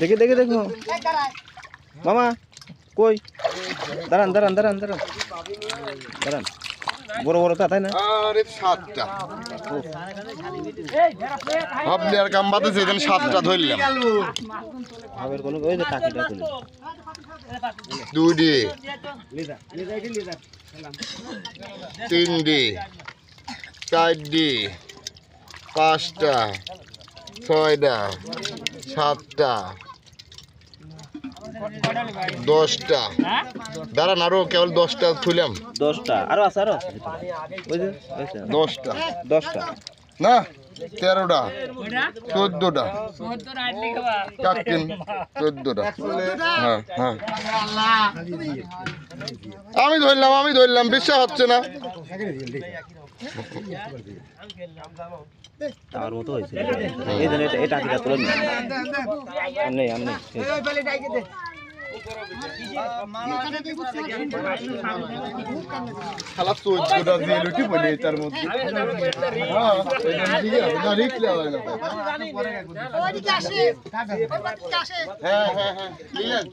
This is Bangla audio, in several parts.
দেখে দেখে দেখো মামা কই দাঁড়ান দাঁড়ান দাঁড়ান দাঁড়ান দাঁড়ান বড় বড় তা তাই না আরে 7টা আপনি আর কাম বাদে যেদিন 7টা ধরলাম হাবের কোন ওই যে টাকিটা তুলি 2D 3D 4D 5টা 6টা 7টা 10টা দাঁড়ান আরো কেবল 10টা তুললাম 10টা আরো আছে আরো ওই যে 10টা 10টা না 13টা 14টা 14টা হ্যাঁ হ্যাঁ আমি ধরলাম বিশ্বাস হচ্ছে না তার মতো হয়েছে এই জন্য এটা টাকিটা তুলে নেই আমি খালা 14টা দিয়ে লুটি বলে তার মধ্যে হ্যাঁ না রিক্স লাগে না হ্যাঁ হ্যাঁ হ্যাঁ নিলেন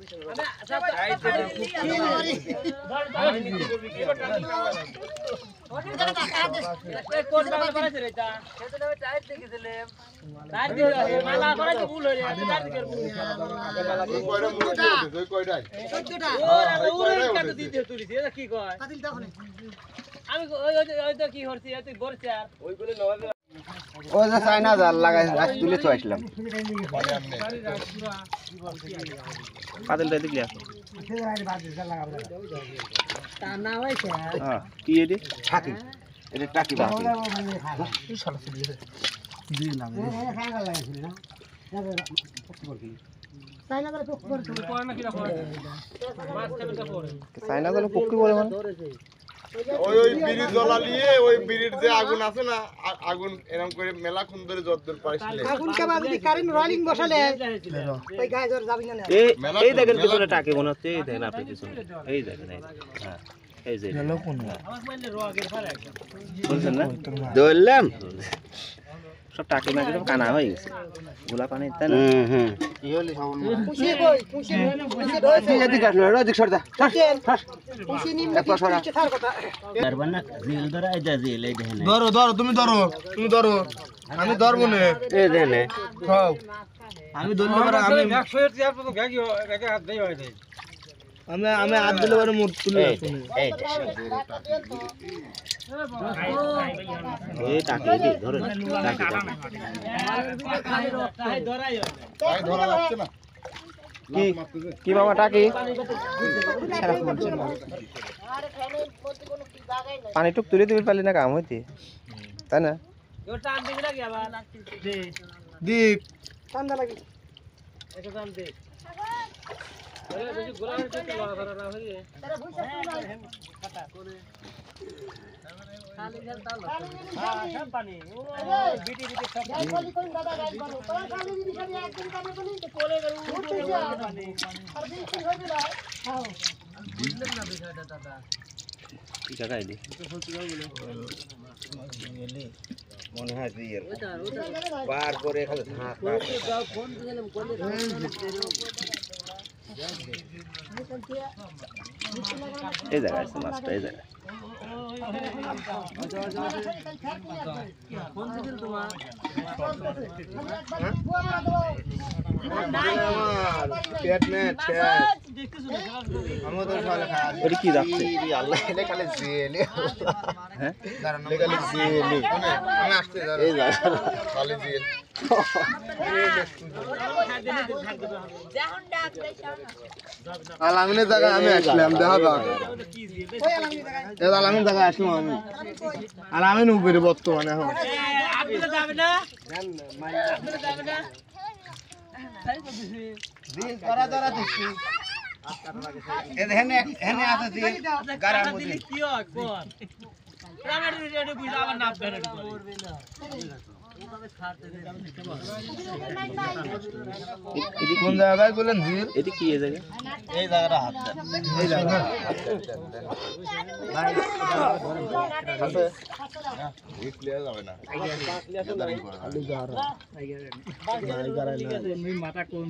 চাইনা জাল লাগাই তুলে তো আসলাম পাতিলটা দেখলি আসো কি এটি টাকি এটা টাকি চাইনা জালে পক্ষী বলে মানে ওই বিড়ি জ্বলালিয়ে ওই বিড়ির যে আগুন আছে না আগুন এরকম করে মেলা খুন ধরে যতদূর পাইছিলে আগুন কে বাদ দি কারেন্ট রোলিং বসালে ওই গায়ে জোর যাবি না এই দেখেন পিছনে টাকে মনে হচ্ছে এই দেখেন আপনি পিছনে এই দেখেন হ্যাঁ এই যে গেল কোন বলছেন না ধরলাম সব টাকে মাকে সব কানা হয়ে গেছে গোলা পানি তাই না কি হলি সব পুষি কই পুষি ধরছে এদিকে আসলো এদিক সরদা পুষি নিম্ন কি থার কথা পারবেন না জিল ধরা এই যে জিল এই দেখেন ধরো তুমি ধরো আমি ধরবো না এই দেখেন খাও আমি ধরলে পরে আমি 100 এর চেয়ার তো গাগি হাত দেই হয় দেই আমি হাত দিলে পরে মুখ তুলে এই এই টাকে দি ধরে টাকে ধরা যাচ্ছে না কি মামা টাকি পানি টুক তুলে দিবি পারলি না কাম হইতে তাই না দীপ ঠান্ডা লাগে মনে হয় বার করে খালি এই জায়গায় আছে মাছটা এই জায়গায় ওটা কি যাচ্ছে আল্লাহ এলে খালি জেলে হ্যাঁ খালি জেলে আমি আসতে এই যা খালি জেল আলামিনের জায়গায় আমি আসলাম দেখা যাক এই আলামিনের জায়গায় আসলাম আমি আলামিন উপরে বর্তমানে এখন কোন জায়গায় বলেন ভিড়? এটি কি এই জায়গা? এই জায়গাটা হাত দেন এই জায়গা আছে এই ক্লিয়ার যাবে না মাথা কোন